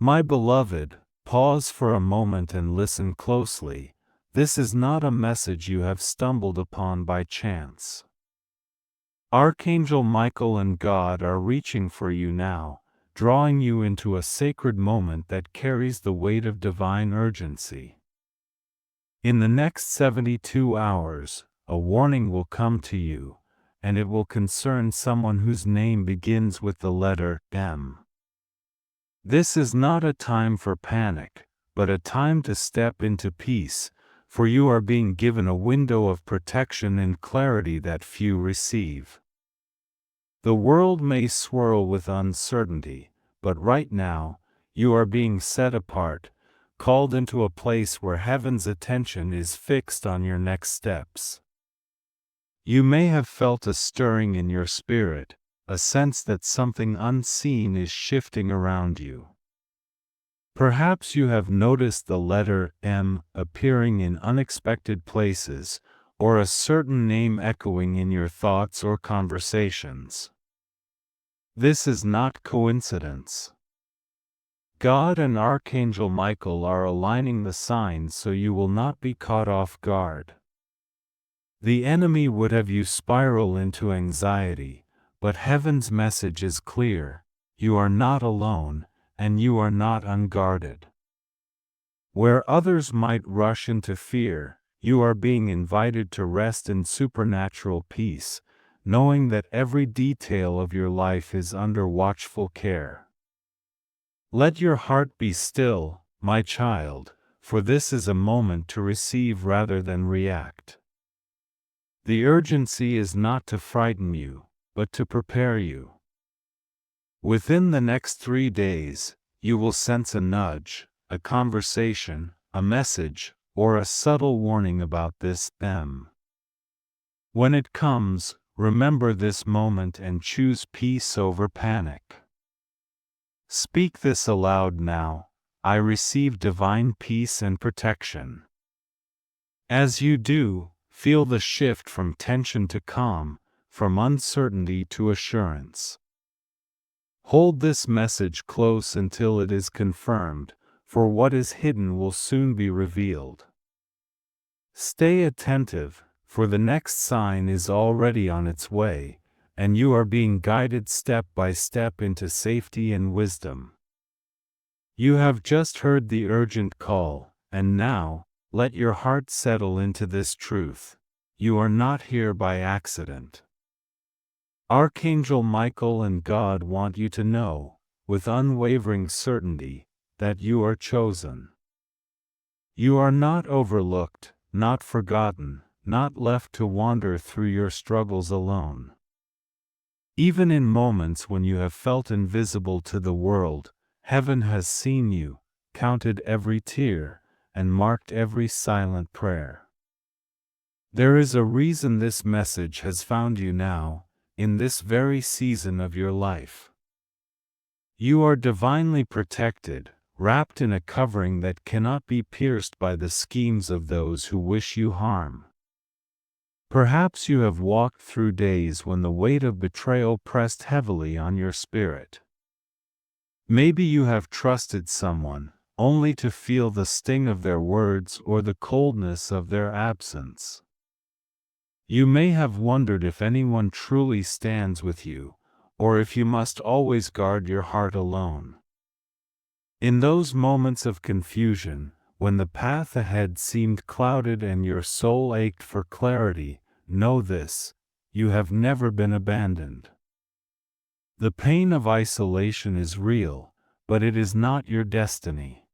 My beloved, pause for a moment and listen closely. This is not a message you have stumbled upon by chance. Archangel Michael and God are reaching for you now, drawing you into a sacred moment that carries the weight of divine urgency. In the next 72 hours, a warning will come to you, and it will concern someone whose name begins with the letter M. This is not a time for panic, but a time to step into peace, for you are being given a window of protection and clarity that few receive. The world may swirl with uncertainty, but right now, you are being set apart, called into a place where heaven's attention is fixed on your next steps. You may have felt a stirring in your spirit, a sense that something unseen is shifting around you. Perhaps you have noticed the letter M appearing in unexpected places, or a certain name echoing in your thoughts or conversations. This is not coincidence. God and Archangel Michael are aligning the signs so you will not be caught off guard. The enemy would have you spiral into anxiety, but heaven's message is clear: you are not alone, and you are not unguarded. Where others might rush into fear, you are being invited to rest in supernatural peace, knowing that every detail of your life is under watchful care. Let your heart be still, my child, for this is a moment to receive rather than react. The urgency is not to frighten you, but to prepare you. Within the next 3 days, you will sense a nudge, a conversation, a message, or a subtle warning about this M. When it comes, remember this moment and choose peace over panic. Speak this aloud now: I receive divine peace and protection. As you do, feel the shift from tension to calm, from uncertainty to assurance. Hold this message close until it is confirmed, for what is hidden will soon be revealed. Stay attentive, for the next sign is already on its way, and you are being guided step by step into safety and wisdom. You have just heard the urgent call, and now, let your heart settle into this truth: you are not here by accident. Archangel Michael and God want you to know, with unwavering certainty, that you are chosen. You are not overlooked, not forgotten, not left to wander through your struggles alone. Even in moments when you have felt invisible to the world, heaven has seen you, counted every tear, and marked every silent prayer. There is a reason this message has found you now, in this very season of your life. You are divinely protected, wrapped in a covering that cannot be pierced by the schemes of those who wish you harm. Perhaps you have walked through days when the weight of betrayal pressed heavily on your spirit. Maybe you have trusted someone, only to feel the sting of their words or the coldness of their absence. You may have wondered if anyone truly stands with you, or if you must always guard your heart alone. In those moments of confusion, when the path ahead seemed clouded and your soul ached for clarity, know this: you have never been abandoned. The pain of isolation is real, but it is not your destiny.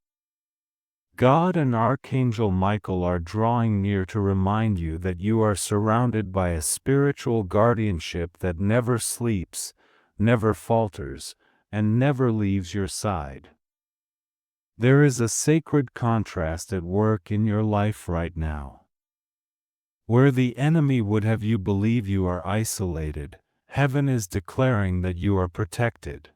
God and Archangel Michael are drawing near to remind you that you are surrounded by a spiritual guardianship that never sleeps, never falters, and never leaves your side. There is a sacred contrast at work in your life right now. Where the enemy would have you believe you are isolated, heaven is declaring that you are protected.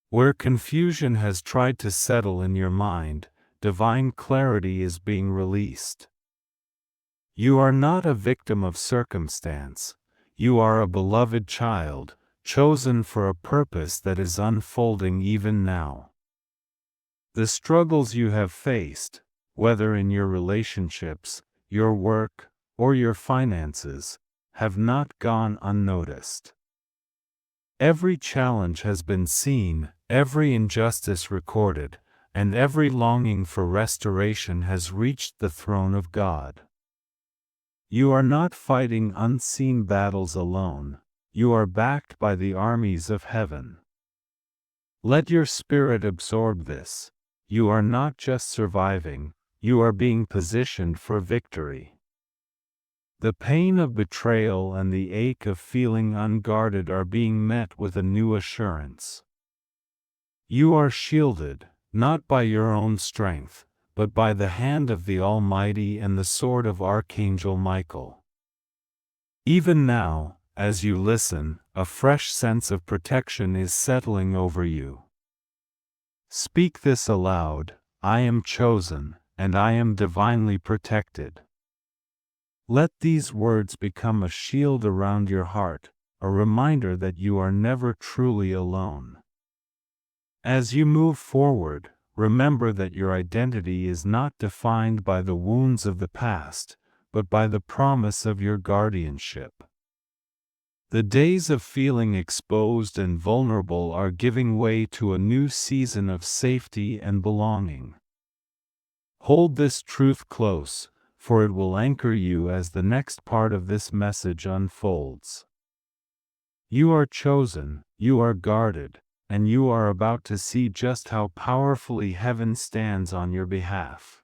Where confusion has tried to settle in your mind, divine clarity is being released. You are not a victim of circumstance. You are a beloved child, chosen for a purpose that is unfolding even now. The struggles you have faced, whether in your relationships, your work, or your finances, have not gone unnoticed. Every challenge has been seen, every injustice recorded, and every longing for restoration has reached the throne of God. You are not fighting unseen battles alone, you are backed by the armies of heaven. Let your spirit absorb this. You are not just surviving, you are being positioned for victory. The pain of betrayal and the ache of feeling unguarded are being met with a new assurance. You are shielded, not by your own strength, but by the hand of the Almighty and the sword of Archangel Michael. Even now, as you listen, a fresh sense of protection is settling over you. Speak this aloud: I am chosen, and I am divinely protected. Let these words become a shield around your heart, a reminder that you are never truly alone. As you move forward, remember that your identity is not defined by the wounds of the past, but by the promise of your guardianship. The days of feeling exposed and vulnerable are giving way to a new season of safety and belonging. Hold this truth close, for it will anchor you as the next part of this message unfolds. You are chosen, you are guarded, and you are about to see just how powerfully heaven stands on your behalf.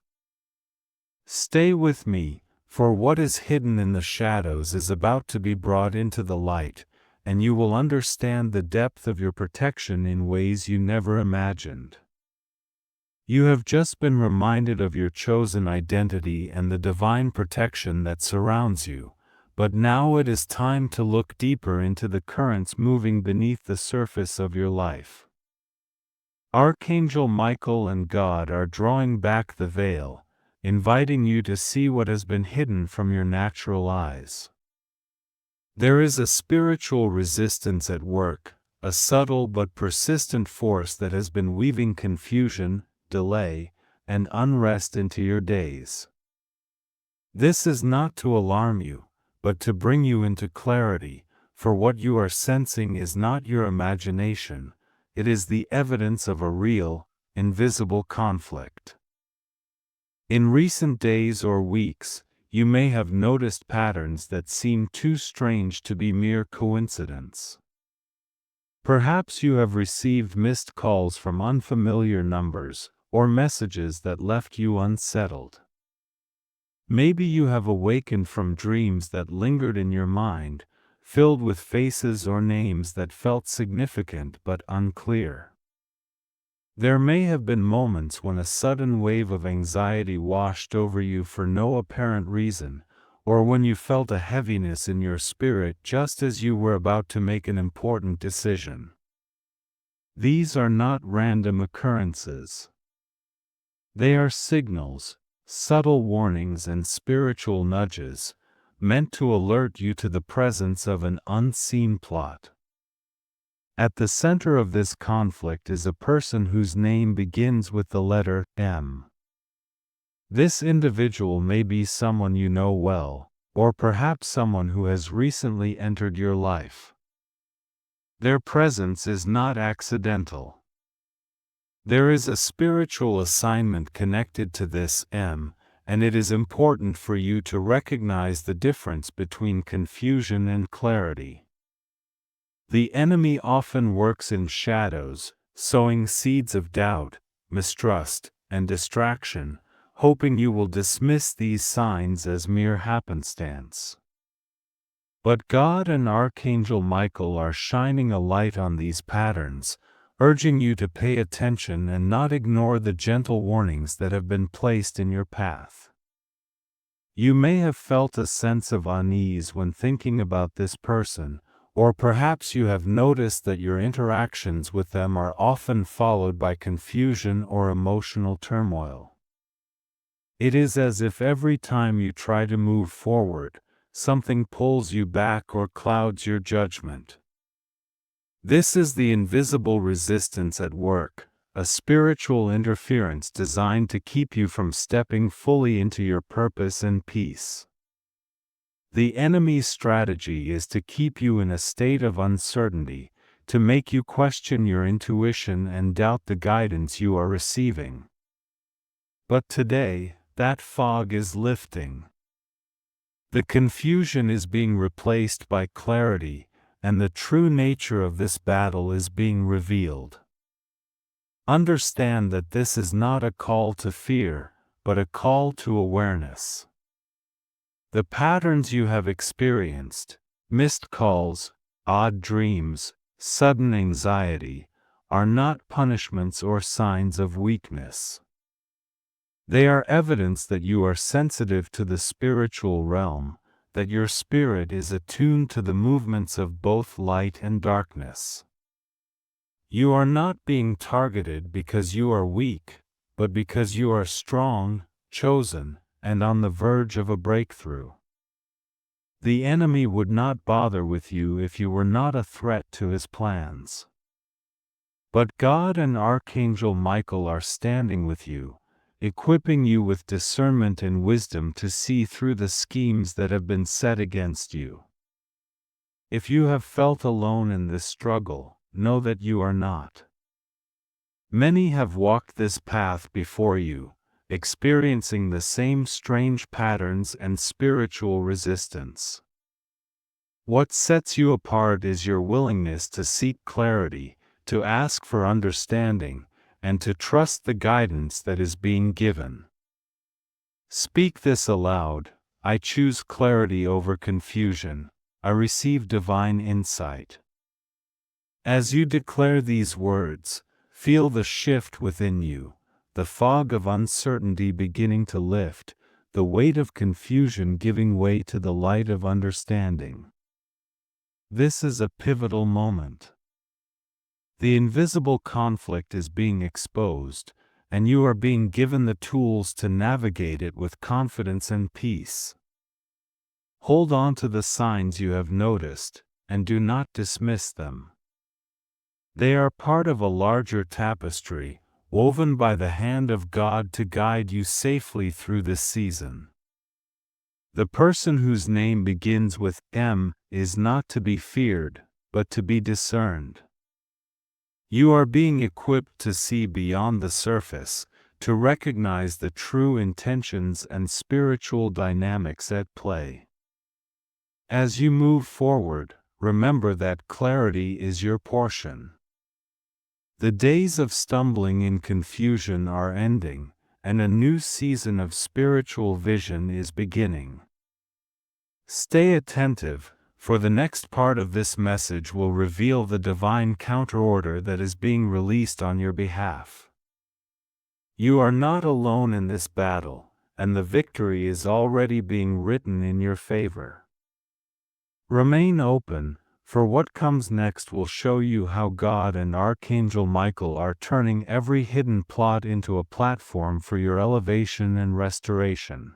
Stay with me, for what is hidden in the shadows is about to be brought into the light, and you will understand the depth of your protection in ways you never imagined. You have just been reminded of your chosen identity and the divine protection that surrounds you, but now it is time to look deeper into the currents moving beneath the surface of your life. Archangel Michael and God are drawing back the veil, inviting you to see what has been hidden from your natural eyes. There is a spiritual resistance at work, a subtle but persistent force that has been weaving confusion, delay, and unrest into your days. This is not to alarm you, but to bring you into clarity, for what you are sensing is not your imagination, it is the evidence of a real, invisible conflict. In recent days or weeks, you may have noticed patterns that seem too strange to be mere coincidence. Perhaps you have received missed calls from unfamiliar numbers, or messages that left you unsettled. Maybe you have awakened from dreams that lingered in your mind, filled with faces or names that felt significant but unclear. There may have been moments when a sudden wave of anxiety washed over you for no apparent reason, or when you felt a heaviness in your spirit just as you were about to make an important decision. These are not random occurrences. They are signals, subtle warnings and spiritual nudges, meant to alert you to the presence of an unseen plot. At the center of this conflict is a person whose name begins with the letter M. This individual may be someone you know well, or perhaps someone who has recently entered your life. Their presence is not accidental. There is a spiritual assignment connected to this M, and it is important for you to recognize the difference between confusion and clarity. The enemy often works in shadows, sowing seeds of doubt, mistrust, and distraction, hoping you will dismiss these signs as mere happenstance. But God and Archangel Michael are shining a light on these patterns, urging you to pay attention and not ignore the gentle warnings that have been placed in your path. You may have felt a sense of unease when thinking about this person, or perhaps you have noticed that your interactions with them are often followed by confusion or emotional turmoil. It is as if every time you try to move forward, something pulls you back or clouds your judgment. This is the invisible resistance at work, a spiritual interference designed to keep you from stepping fully into your purpose and peace. The enemy's strategy is to keep you in a state of uncertainty, to make you question your intuition and doubt the guidance you are receiving. But today, that fog is lifting. The confusion is being replaced by clarity, and the true nature of this battle is being revealed. Understand that this is not a call to fear, but a call to awareness. The patterns you have experienced, missed calls, odd dreams, sudden anxiety, are not punishments or signs of weakness. They are evidence that you are sensitive to the spiritual realm, that your spirit is attuned to the movements of both light and darkness. You are not being targeted because you are weak, but because you are strong, chosen, and on the verge of a breakthrough. The enemy would not bother with you if you were not a threat to his plans. But God and Archangel Michael are standing with you, equipping you with discernment and wisdom to see through the schemes that have been set against you. If you have felt alone in this struggle, know that you are not. Many have walked this path before you, experiencing the same strange patterns and spiritual resistance. What sets you apart is your willingness to seek clarity, to ask for understanding, and to trust the guidance that is being given. Speak this aloud: I choose clarity over confusion. I receive divine insight. As you declare these words, feel the shift within you, the fog of uncertainty beginning to lift, the weight of confusion giving way to the light of understanding. This is a pivotal moment. The invisible conflict is being exposed, and you are being given the tools to navigate it with confidence and peace. Hold on to the signs you have noticed, and do not dismiss them. They are part of a larger tapestry, woven by the hand of God to guide you safely through this season. The person whose name begins with M is not to be feared, but to be discerned. You are being equipped to see beyond the surface, to recognize the true intentions and spiritual dynamics at play. As you move forward, remember that clarity is your portion. The days of stumbling in confusion are ending, and a new season of spiritual vision is beginning. Stay attentive, for the next part of this message will reveal the divine counterorder that is being released on your behalf. You are not alone in this battle, and the victory is already being written in your favor. Remain open, for what comes next will show you how God and Archangel Michael are turning every hidden plot into a platform for your elevation and restoration.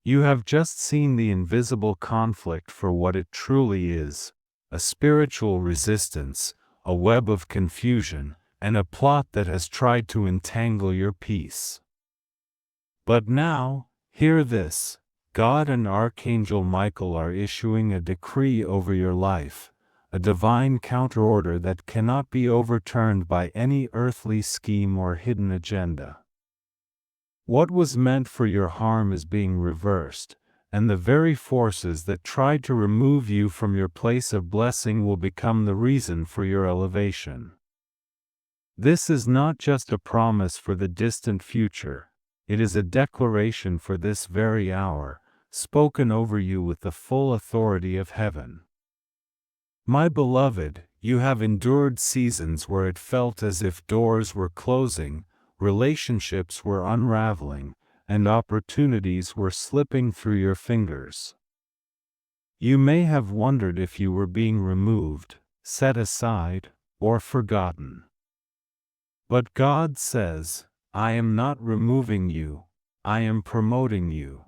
You have just seen the invisible conflict for what it truly is: a spiritual resistance, a web of confusion, and a plot that has tried to entangle your peace. But now, hear this: God and Archangel Michael are issuing a decree over your life, a divine counterorder that cannot be overturned by any earthly scheme or hidden agenda. What was meant for your harm is being reversed, and the very forces that tried to remove you from your place of blessing will become the reason for your elevation. This is not just a promise for the distant future, it is a declaration for this very hour, spoken over you with the full authority of heaven. My beloved, you have endured seasons where it felt as if doors were closing, relationships were unraveling, and opportunities were slipping through your fingers. You may have wondered if you were being removed, set aside, or forgotten. But God says, I am not removing you, I am promoting you.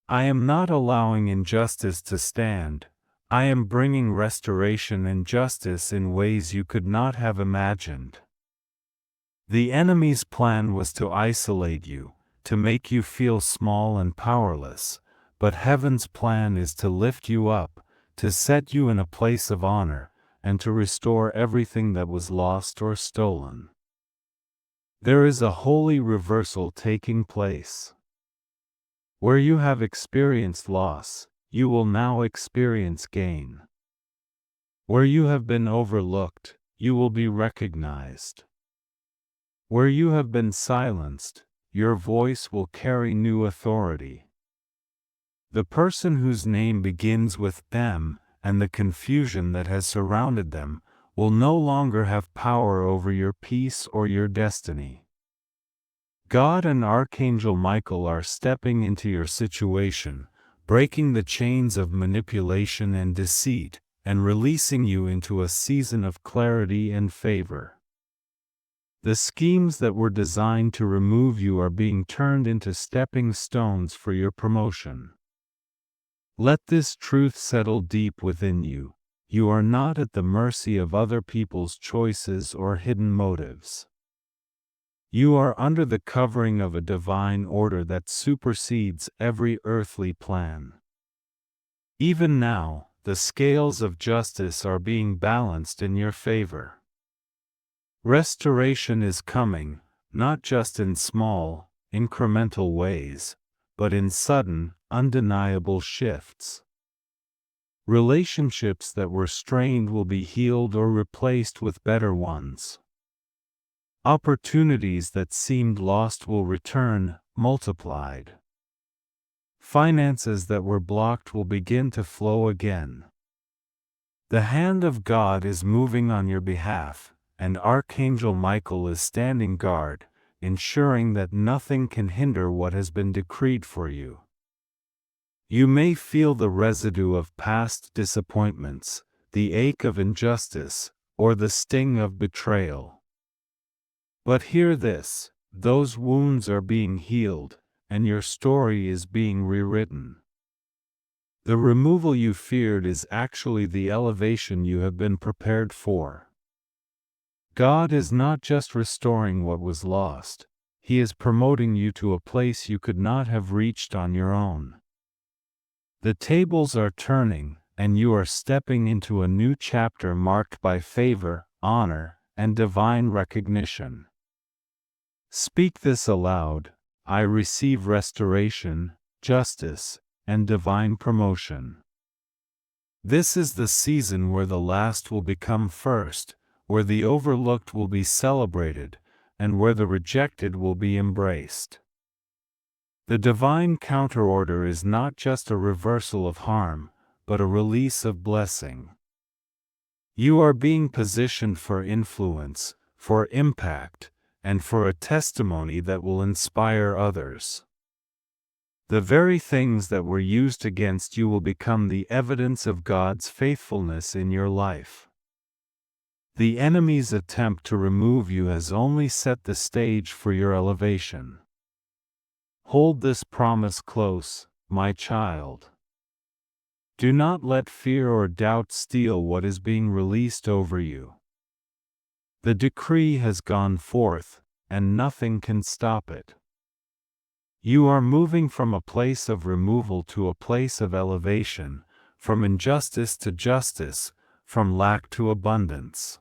I am not allowing injustice to stand, I am bringing restoration and justice in ways you could not have imagined. The enemy's plan was to isolate you, to make you feel small and powerless, but heaven's plan is to lift you up, to set you in a place of honor, and to restore everything that was lost or stolen. There is a holy reversal taking place. Where you have experienced loss, you will now experience gain. Where you have been overlooked, you will be recognized. Where you have been silenced, your voice will carry new authority. The person whose name begins with M, and the confusion that has surrounded them, will no longer have power over your peace or your destiny. God and Archangel Michael are stepping into your situation, breaking the chains of manipulation and deceit, and releasing you into a season of clarity and favor. The schemes that were designed to remove you are being turned into stepping stones for your promotion. Let this truth settle deep within you. You are not at the mercy of other people's choices or hidden motives. You are under the covering of a divine order that supersedes every earthly plan. Even now, the scales of justice are being balanced in your favor. Restoration is coming, not just in small, incremental ways, but in sudden, undeniable shifts. Relationships that were strained will be healed or replaced with better ones. Opportunities that seemed lost will return, multiplied. Finances that were blocked will begin to flow again. The hand of God is moving on your behalf, and Archangel Michael is standing guard, ensuring that nothing can hinder what has been decreed for you. You may feel the residue of past disappointments, the ache of injustice, or the sting of betrayal. But hear this: those wounds are being healed, and your story is being rewritten. The removal you feared is actually the elevation you have been prepared for. God is not just restoring what was lost, He is promoting you to a place you could not have reached on your own. The tables are turning, and you are stepping into a new chapter marked by favor, honor, and divine recognition. Speak this aloud: I receive restoration, justice, and divine promotion. This is the season where the last will become first, where the overlooked will be celebrated, and where the rejected will be embraced. The divine counterorder is not just a reversal of harm, but a release of blessing. You are being positioned for influence, for impact, and for a testimony that will inspire others. The very things that were used against you will become the evidence of God's faithfulness in your life. The enemy's attempt to remove you has only set the stage for your elevation. Hold this promise close, my child. Do not let fear or doubt steal what is being released over you. The decree has gone forth, and nothing can stop it. You are moving from a place of removal to a place of elevation, from injustice to justice, from lack to abundance.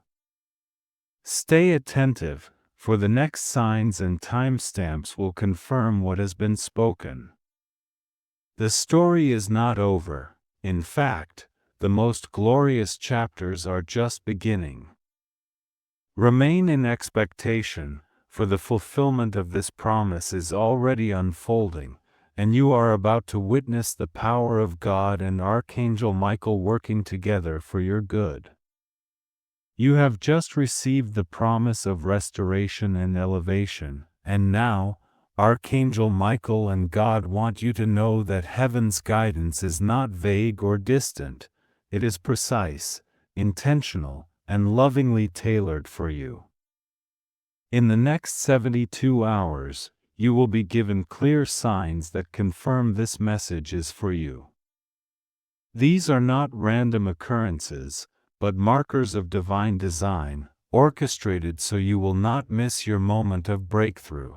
Stay attentive, for the next signs and timestamps will confirm what has been spoken. The story is not over. In fact, the most glorious chapters are just beginning. Remain in expectation, for the fulfillment of this promise is already unfolding, and you are about to witness the power of God and Archangel Michael working together for your good. You have just received the promise of restoration and elevation, and now, Archangel Michael and God want you to know that heaven's guidance is not vague or distant. It is precise, intentional, and lovingly tailored for you. In the next 72 hours, you will be given clear signs that confirm this message is for you. These are not random occurrences, but markers of divine design, orchestrated so you will not miss your moment of breakthrough.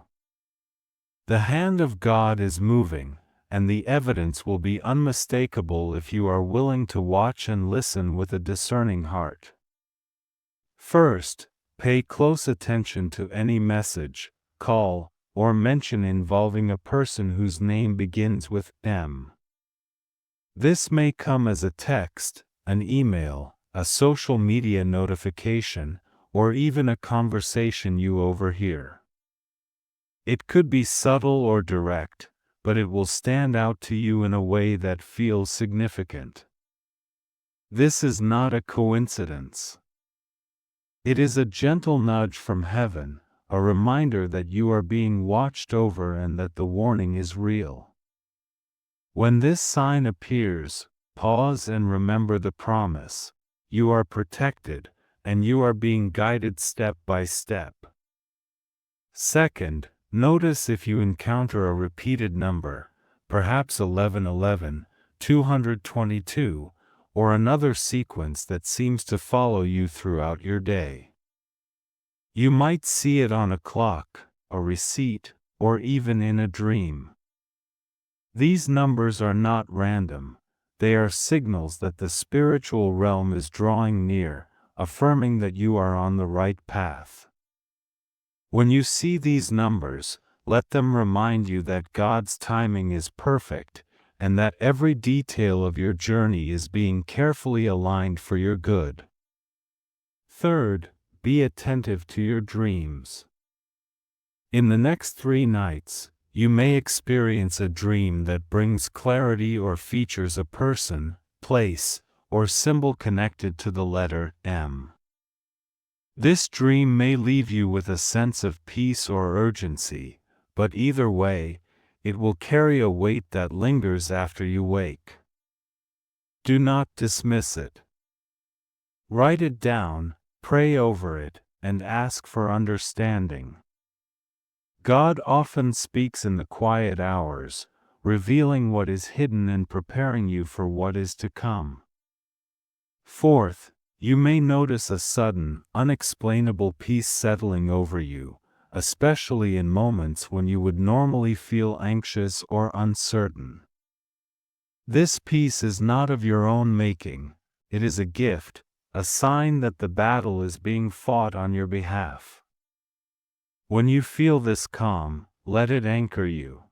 The hand of God is moving, and the evidence will be unmistakable if you are willing to watch and listen with a discerning heart. First, pay close attention to any message, call, or mention involving a person whose name begins with M. This may come as a text, an email, a social media notification, or even a conversation you overhear. It could be subtle or direct, but it will stand out to you in a way that feels significant. This is not a coincidence. It is a gentle nudge from heaven, a reminder that you are being watched over and that the warning is real. When this sign appears, pause and remember the promise. You are protected, and you are being guided step by step. Second, notice if you encounter a repeated number, perhaps 1111, 222, or another sequence that seems to follow you throughout your day. You might see it on a clock, a receipt, or even in a dream. These numbers are not random, they are signals that the spiritual realm is drawing near, affirming that you are on the right path. When you see these numbers, let them remind you that God's timing is perfect, and that every detail of your journey is being carefully aligned for your good. Third, be attentive to your dreams. In the next 3 nights, you may experience a dream that brings clarity or features a person, place, or symbol connected to the letter M. This dream may leave you with a sense of peace or urgency, but either way, it will carry a weight that lingers after you wake. Do not dismiss it. Write it down, pray over it, and ask for understanding. God often speaks in the quiet hours, revealing what is hidden and preparing you for what is to come. Fourth, you may notice a sudden, unexplainable peace settling over you, especially in moments when you would normally feel anxious or uncertain. This peace is not of your own making, it is a gift, a sign that the battle is being fought on your behalf. When you feel this calm, let it anchor you.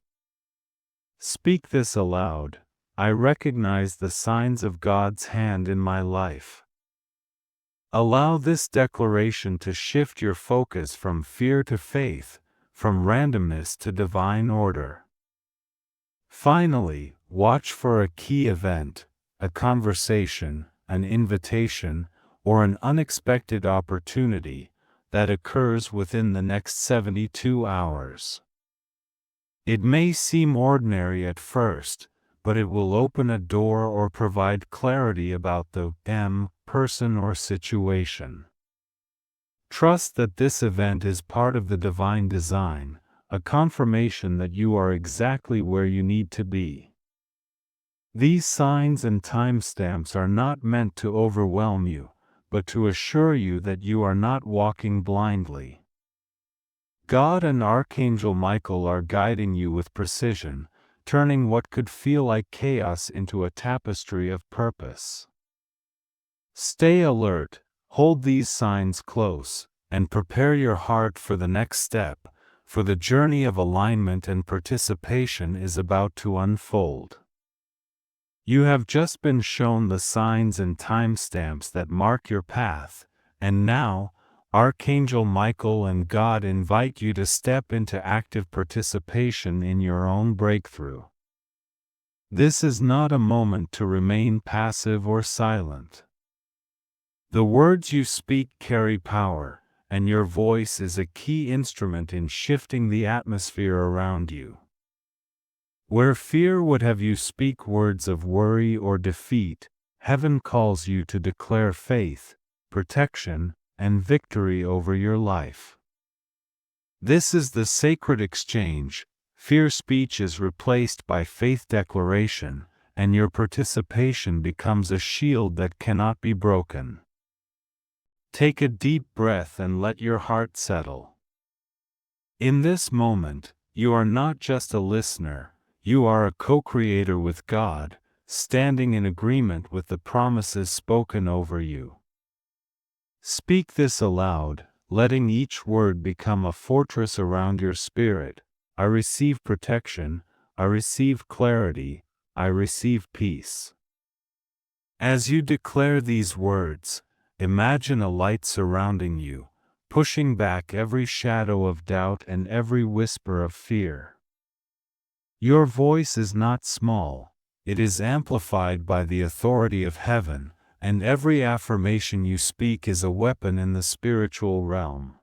Speak this aloud: I recognize the signs of God's hand in my life. Allow this declaration to shift your focus from fear to faith, from randomness to divine order. Finally, watch for a key event, a conversation, an invitation, or an unexpected opportunity that occurs within the next 72 hours. It may seem ordinary at first, but it will open a door or provide clarity about the person or situation. Trust that this event is part of the divine design, a confirmation that you are exactly where you need to be. These signs and timestamps are not meant to overwhelm you, but to assure you that you are not walking blindly. God and Archangel Michael are guiding you with precision, turning what could feel like chaos into a tapestry of purpose. Stay alert, hold these signs close, and prepare your heart for the next step, for the journey of alignment and participation is about to unfold. You have just been shown the signs and timestamps that mark your path, and now, Archangel Michael and God invite you to step into active participation in your own breakthrough. This is not a moment to remain passive or silent. The words you speak carry power, and your voice is a key instrument in shifting the atmosphere around you. Where fear would have you speak words of worry or defeat, heaven calls you to declare faith, protection, and victory over your life. This is the sacred exchange. Fear speech is replaced by faith declaration, and your participation becomes a shield that cannot be broken. Take a deep breath and let your heart settle. In this moment, you are not just a listener, you are a co-creator with God, standing in agreement with the promises spoken over you. Speak this aloud, letting each word become a fortress around your spirit. I receive protection, I receive clarity, I receive peace. As you declare these words, imagine a light surrounding you, pushing back every shadow of doubt and every whisper of fear. Your voice is not small, it is amplified by the authority of heaven, and every affirmation you speak is a weapon in the spiritual realm.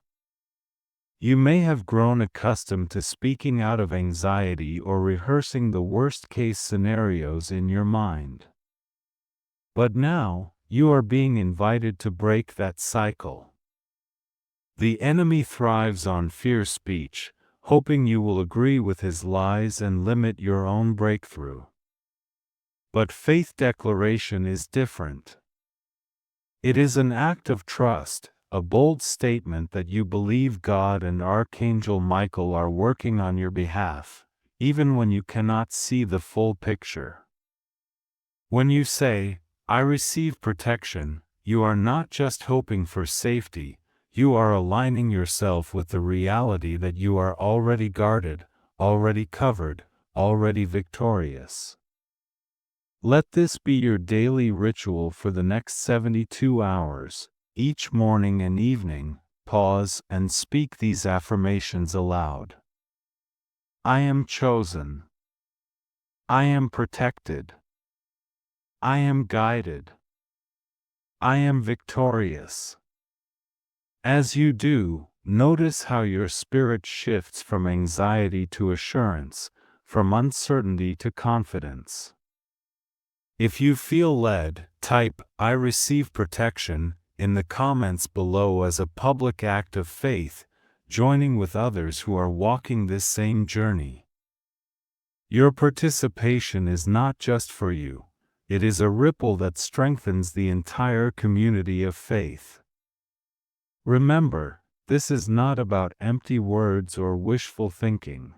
You may have grown accustomed to speaking out of anxiety or rehearsing the worst-case scenarios in your mind. But now, you are being invited to break that cycle. The enemy thrives on fear speech, hoping you will agree with his lies and limit your own breakthrough. But faith declaration is different. It is an act of trust, a bold statement that you believe God and Archangel Michael are working on your behalf, even when you cannot see the full picture. When you say, "I receive protection," you are not just hoping for safety, you are aligning yourself with the reality that you are already guarded, already covered, already victorious. Let this be your daily ritual for the next 72 hours. Each morning and evening, pause and speak these affirmations aloud. I am chosen. I am protected. I am guided. I am victorious. As you do, notice how your spirit shifts from anxiety to assurance, from uncertainty to confidence. If you feel led, type "I receive protection" in the comments below as a public act of faith, joining with others who are walking this same journey. Your participation is not just for you, it is a ripple that strengthens the entire community of faith. Remember, this is not about empty words or wishful thinking.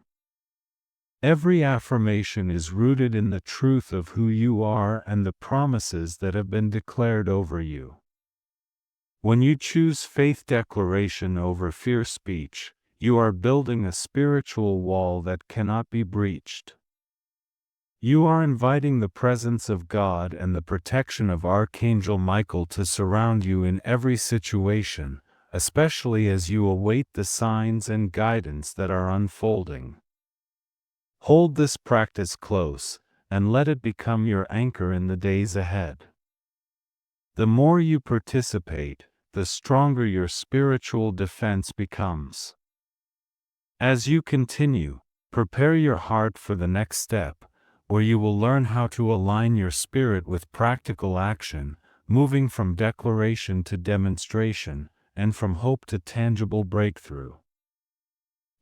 Every affirmation is rooted in the truth of who you are and the promises that have been declared over you. When you choose faith declaration over fear speech, you are building a spiritual wall that cannot be breached. You are inviting the presence of God and the protection of Archangel Michael to surround you in every situation, especially as you await the signs and guidance that are unfolding. Hold this practice close, and let it become your anchor in the days ahead. The more you participate, the stronger your spiritual defense becomes. As you continue, prepare your heart for the next step, where you will learn how to align your spirit with practical action, moving from declaration to demonstration, and from hope to tangible breakthrough.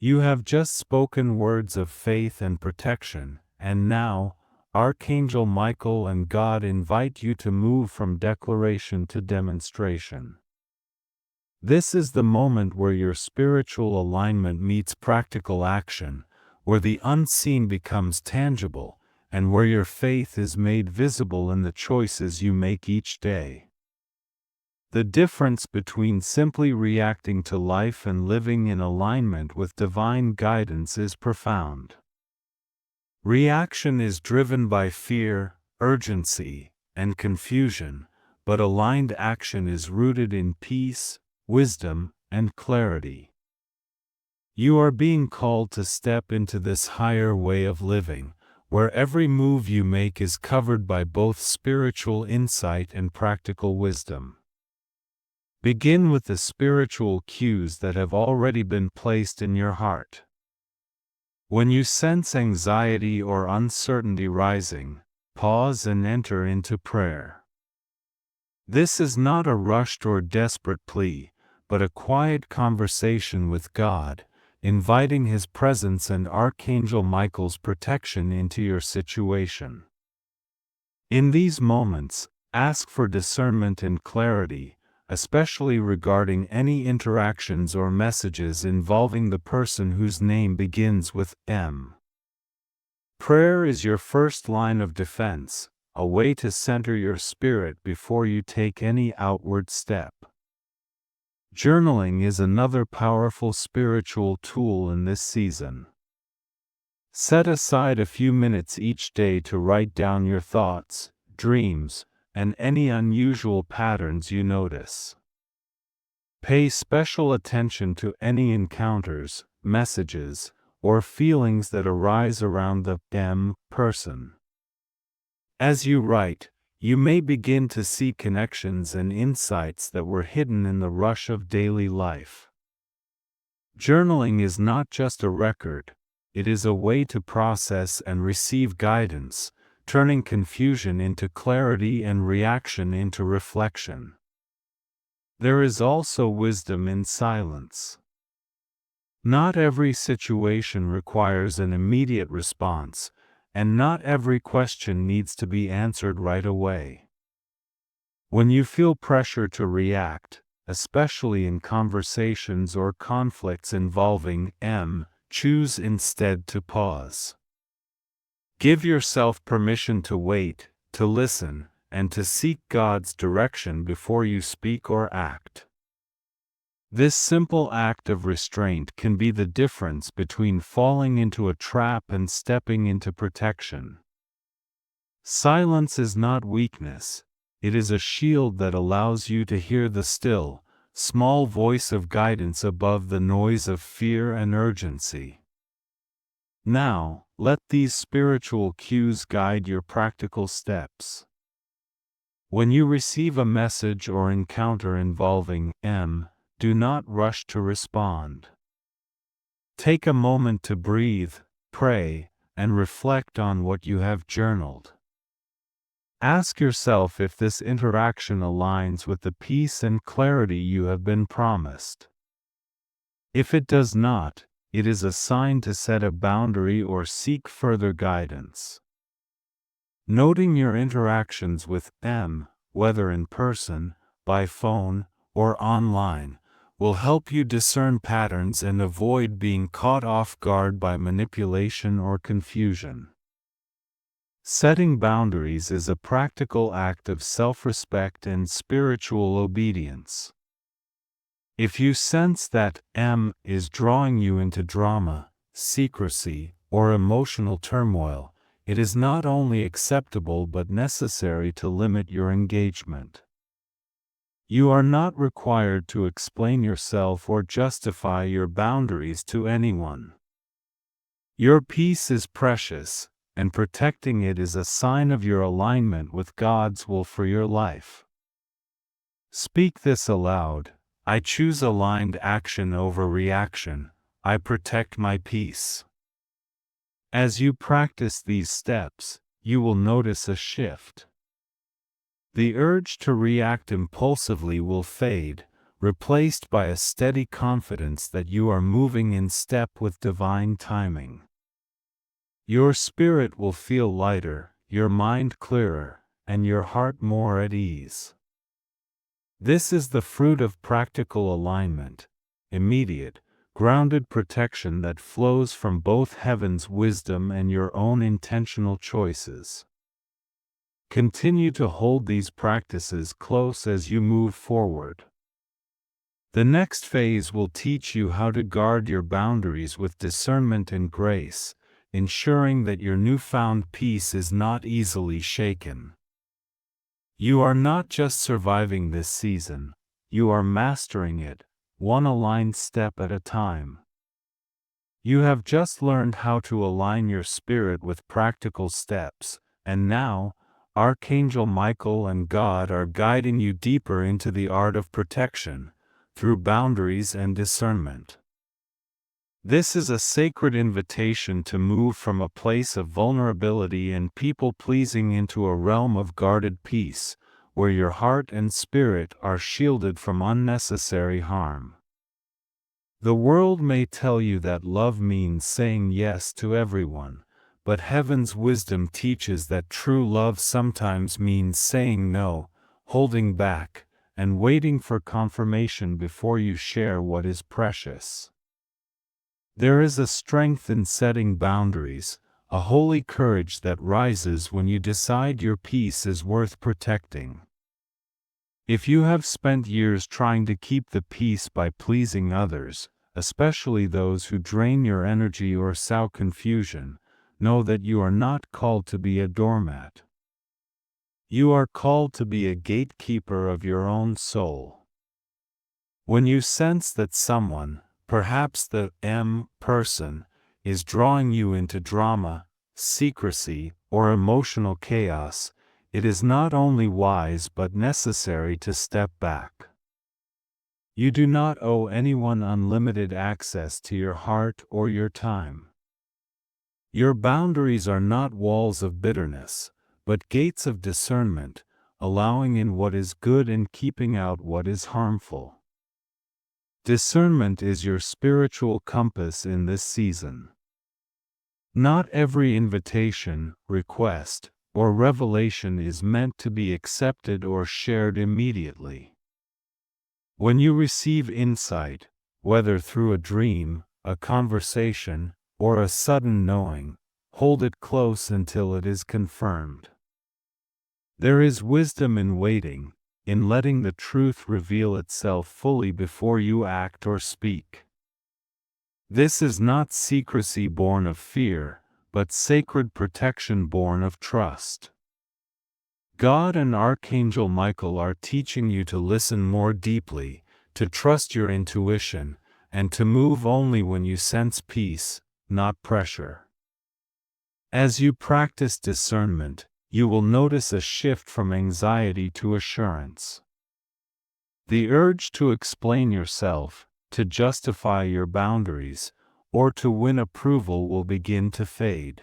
You have just spoken words of faith and protection, and now, Archangel Michael and God invite you to move from declaration to demonstration. This is the moment where your spiritual alignment meets practical action, where the unseen becomes tangible, and where your faith is made visible in the choices you make each day. The difference between simply reacting to life and living in alignment with divine guidance is profound. Reaction is driven by fear, urgency, and confusion, but aligned action is rooted in peace, wisdom, and clarity. You are being called to step into this higher way of living, where every move you make is covered by both spiritual insight and practical wisdom. Begin with the spiritual cues that have already been placed in your heart. When you sense anxiety or uncertainty rising, pause and enter into prayer. This is not a rushed or desperate plea, but a quiet conversation with God, inviting His presence and Archangel Michael's protection into your situation. In these moments, ask for discernment and clarity, especially regarding any interactions or messages involving the person whose name begins with M. Prayer is your first line of defense, a way to center your spirit before you take any outward step. Journaling is another powerful spiritual tool in this season. Set aside a few minutes each day to write down your thoughts, dreams, and any unusual patterns you notice. Pay special attention to any encounters, messages, or feelings that arise around the M person. As you write, you may begin to see connections and insights that were hidden in the rush of daily life. Journaling is not just a record, it is a way to process and receive guidance, turning confusion into clarity and reaction into reflection. There is also wisdom in silence. Not every situation requires an immediate response, and not every question needs to be answered right away. When you feel pressure to react, especially in conversations or conflicts involving M, choose instead to pause. Give yourself permission to wait, to listen, and to seek God's direction before you speak or act. This simple act of restraint can be the difference between falling into a trap and stepping into protection. Silence is not weakness, it is a shield that allows you to hear the still, small voice of guidance above the noise of fear and urgency. Now, let these spiritual cues guide your practical steps. When you receive a message or encounter involving M, do not rush to respond. Take a moment to breathe, pray, and reflect on what you have journaled. Ask yourself if this interaction aligns with the peace and clarity you have been promised. If it does not, it is a sign to set a boundary or seek further guidance. Noting your interactions with M, whether in person, by phone, or online, will help you discern patterns and avoid being caught off guard by manipulation or confusion. Setting boundaries is a practical act of self-respect and spiritual obedience. If you sense that M is drawing you into drama, secrecy, or emotional turmoil, it is not only acceptable but necessary to limit your engagement. You are not required to explain yourself or justify your boundaries to anyone. Your peace is precious, and protecting it is a sign of your alignment with God's will for your life. Speak this aloud: I choose aligned action over reaction. I protect my peace. As you practice these steps, you will notice a shift. The urge to react impulsively will fade, replaced by a steady confidence that you are moving in step with divine timing. Your spirit will feel lighter, your mind clearer, and your heart more at ease. This is the fruit of practical alignment, immediate, grounded protection that flows from both heaven's wisdom and your own intentional choices. Continue to hold these practices close as you move forward. The next phase will teach you how to guard your boundaries with discernment and grace, ensuring that your newfound peace is not easily shaken. You are not just surviving this season, you are mastering it, one aligned step at a time. You have just learned how to align your spirit with practical steps, and now, Archangel Michael and God are guiding you deeper into the art of protection, through boundaries and discernment. This is a sacred invitation to move from a place of vulnerability and people-pleasing into a realm of guarded peace, where your heart and spirit are shielded from unnecessary harm. The world may tell you that love means saying yes to everyone, but heaven's wisdom teaches that true love sometimes means saying no, holding back, and waiting for confirmation before you share what is precious. There is a strength in setting boundaries, a holy courage that rises when you decide your peace is worth protecting. If you have spent years trying to keep the peace by pleasing others, especially those who drain your energy or sow confusion, know that you are not called to be a doormat. You are called to be a gatekeeper of your own soul. When you sense that someone, perhaps the person, is drawing you into drama, secrecy, or emotional chaos, it is not only wise but necessary to step back. You do not owe anyone unlimited access to your heart or your time. Your boundaries are not walls of bitterness, but gates of discernment, allowing in what is good and keeping out what is harmful. Discernment is your spiritual compass in this season. Not every invitation, request, or revelation is meant to be accepted or shared immediately. When you receive insight, whether through a dream, a conversation, or a sudden knowing, hold it close until it is confirmed. There is wisdom in waiting, in letting the truth reveal itself fully before you act or speak. This is not secrecy born of fear, but sacred protection born of trust. God and Archangel Michael are teaching you to listen more deeply, to trust your intuition, and to move only when you sense peace, not pressure. As you practice discernment, you will notice a shift from anxiety to assurance. The urge to explain yourself, to justify your boundaries, or to win approval will begin to fade.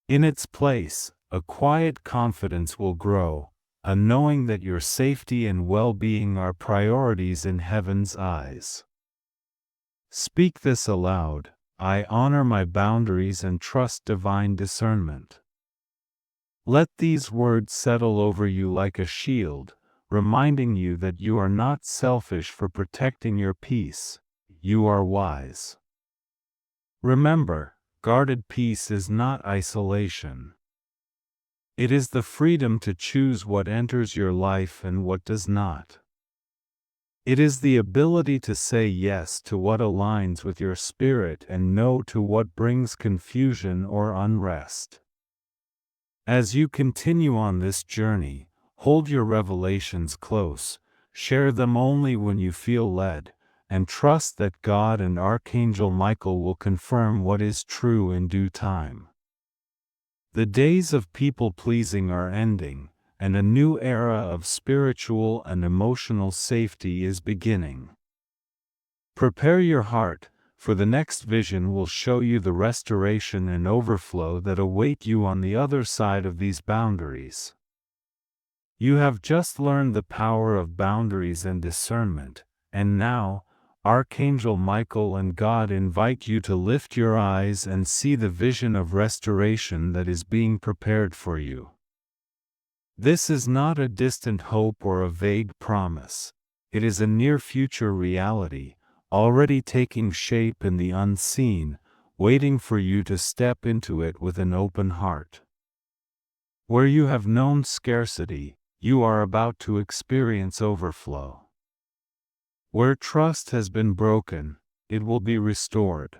In its place, a quiet confidence will grow, a knowing that your safety and well-being are priorities in heaven's eyes. Speak this aloud: I honor my boundaries and trust divine discernment. Let these words settle over you like a shield, reminding you that you are not selfish for protecting your peace, you are wise. Remember, guarded peace is not isolation. It is the freedom to choose what enters your life and what does not. It is the ability to say yes to what aligns with your spirit and no to what brings confusion or unrest. As you continue on this journey, hold your revelations close, share them only when you feel led, and trust that God and Archangel Michael will confirm what is true in due time. The days of people-pleasing are ending, and a new era of spiritual and emotional safety is beginning. Prepare your heart, for the next vision will show you the restoration and overflow that await you on the other side of these boundaries. You have just learned the power of boundaries and discernment, and now, Archangel Michael and God invite you to lift your eyes and see the vision of restoration that is being prepared for you. This is not a distant hope or a vague promise. It is a near-future reality, already taking shape in the unseen, waiting for you to step into it with an open heart. Where you have known scarcity, you are about to experience overflow. Where trust has been broken, it will be restored.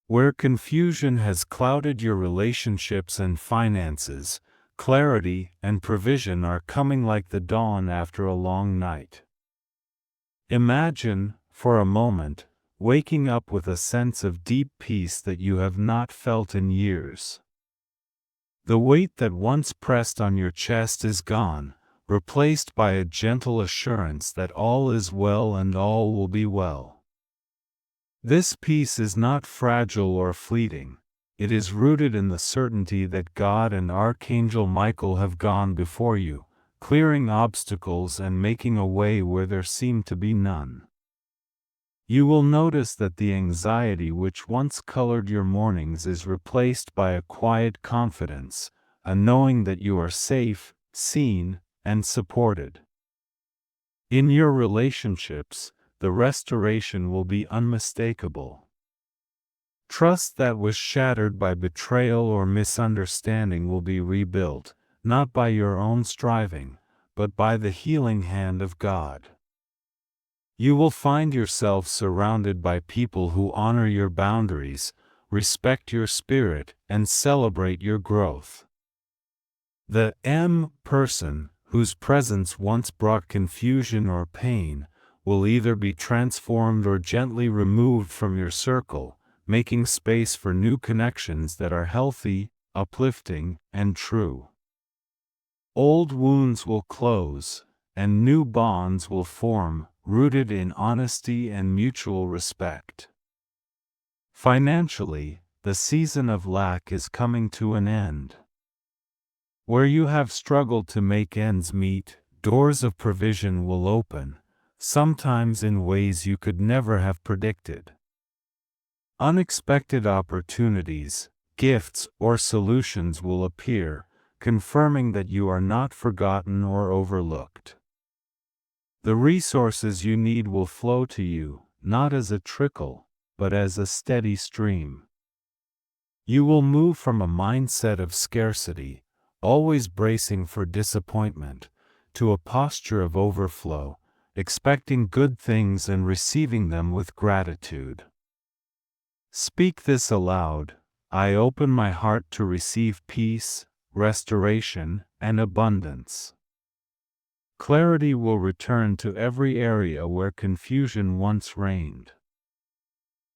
Where confusion has clouded your relationships and finances, clarity and provision are coming like the dawn after a long night. Imagine, for a moment, waking up with a sense of deep peace that you have not felt in years. The weight that once pressed on your chest is gone, replaced by a gentle assurance that all is well and all will be well. This peace is not fragile or fleeting. It is rooted in the certainty that God and Archangel Michael have gone before you, clearing obstacles and making a way where there seemed to be none. You will notice that the anxiety which once colored your mornings is replaced by a quiet confidence, a knowing that you are safe, seen, and supported. In your relationships, the restoration will be unmistakable. Trust that was shattered by betrayal or misunderstanding will be rebuilt, not by your own striving, but by the healing hand of God. You will find yourself surrounded by people who honor your boundaries, respect your spirit, and celebrate your growth. The person whose presence once brought confusion or pain will either be transformed or gently removed from your circle, making space for new connections that are healthy, uplifting, and true. Old wounds will close, and new bonds will form, rooted in honesty and mutual respect. Financially, the season of lack is coming to an end. Where you have struggled to make ends meet, doors of provision will open, sometimes in ways you could never have predicted. Unexpected opportunities, gifts, or solutions will appear, confirming that you are not forgotten or overlooked. The resources you need will flow to you, not as a trickle, but as a steady stream. You will move from a mindset of scarcity, always bracing for disappointment, to a posture of overflow, expecting good things and receiving them with gratitude. Speak this aloud: I open my heart to receive peace, restoration, and abundance. Clarity will return to every area where confusion once reigned.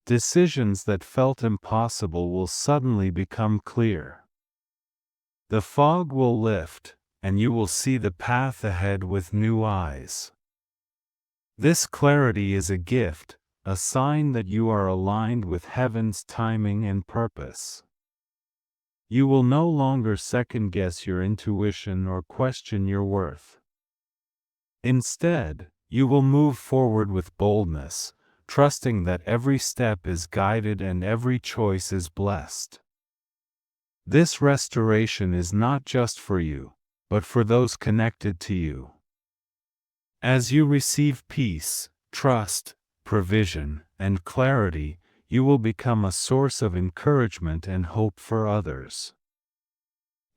Decisions that felt impossible will suddenly become clear. The fog will lift, and you will see the path ahead with new eyes. This clarity is a gift, a sign that you are aligned with heaven's timing and purpose. You will no longer second-guess your intuition or question your worth. Instead, you will move forward with boldness, trusting that every step is guided and every choice is blessed. This restoration is not just for you, but for those connected to you. As you receive peace, trust, provision, and clarity, you will become a source of encouragement and hope for others.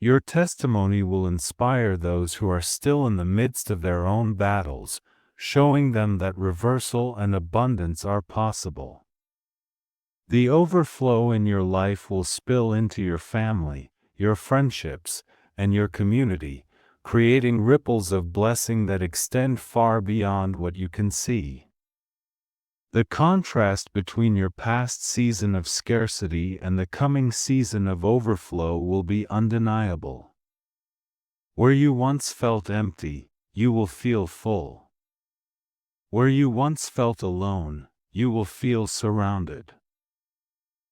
Your testimony will inspire those who are still in the midst of their own battles, showing them that reversal and abundance are possible. The overflow in your life will spill into your family, your friendships, and your community, creating ripples of blessing that extend far beyond what you can see. The contrast between your past season of scarcity and the coming season of overflow will be undeniable. Where you once felt empty, you will feel full. Where you once felt alone, you will feel surrounded.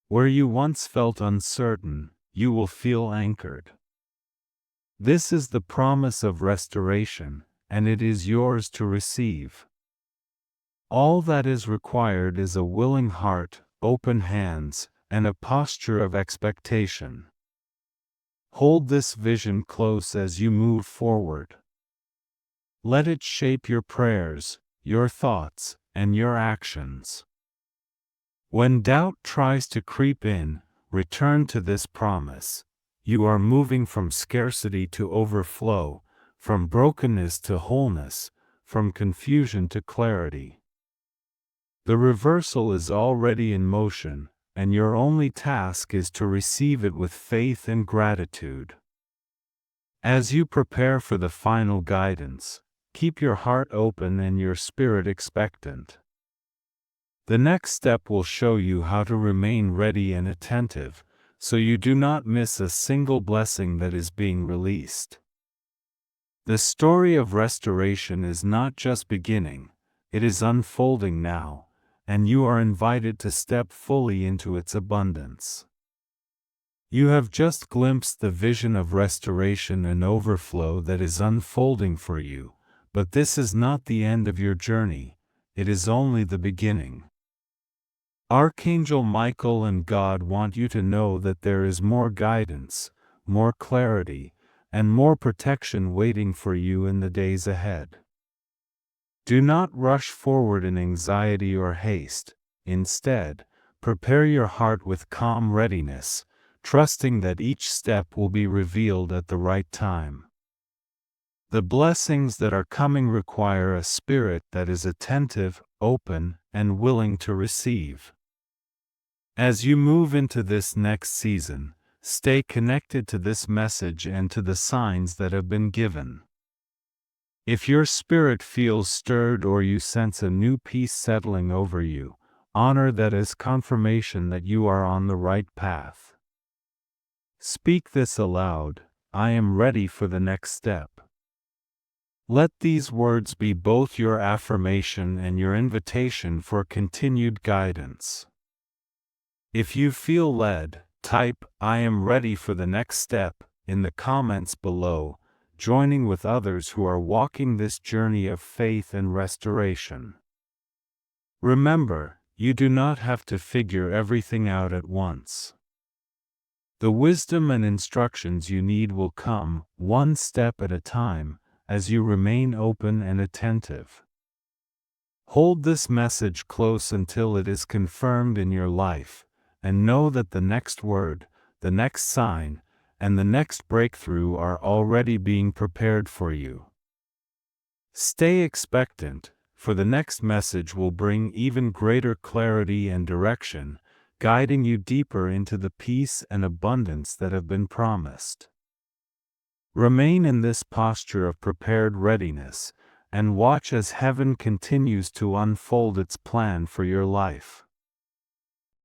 Where you once felt uncertain, you will feel anchored. This is the promise of restoration, and it is yours to receive. All that is required is a willing heart, open hands, and a posture of expectation. Hold this vision close as you move forward. Let it shape your prayers, your thoughts, and your actions. When doubt tries to creep in, return to this promise. You are moving from scarcity to overflow, from brokenness to wholeness, from confusion to clarity. The reversal is already in motion, and your only task is to receive it with faith and gratitude. As you prepare for the final guidance, keep your heart open and your spirit expectant. The next step will show you how to remain ready and attentive, so you do not miss a single blessing that is being released. The story of restoration is not just beginning, it is unfolding now, and you are invited to step fully into its abundance. You have just glimpsed the vision of restoration and overflow that is unfolding for you, but this is not the end of your journey, it is only the beginning. Archangel Michael and God want you to know that there is more guidance, more clarity, and more protection waiting for you in the days ahead. Do not rush forward in anxiety or haste. Instead, prepare your heart with calm readiness, trusting that each step will be revealed at the right time. The blessings that are coming require a spirit that is attentive, open, and willing to receive. As you move into this next season, stay connected to this message and to the signs that have been given. If your spirit feels stirred or you sense a new peace settling over you, honor that as confirmation that you are on the right path. Speak this aloud: I am ready for the next step. Let these words be both your affirmation and your invitation for continued guidance. If you feel led, type "I am ready for the next step" in the comments below, joining with others who are walking this journey of faith and restoration. Remember, you do not have to figure everything out at once. The wisdom and instructions you need will come, one step at a time, as you remain open and attentive. Hold this message close until it is confirmed in your life, and know that the next word, the next sign, and the next breakthrough are already being prepared for you. Stay expectant, for the next message will bring even greater clarity and direction, guiding you deeper into the peace and abundance that have been promised. Remain in this posture of prepared readiness, and watch as heaven continues to unfold its plan for your life.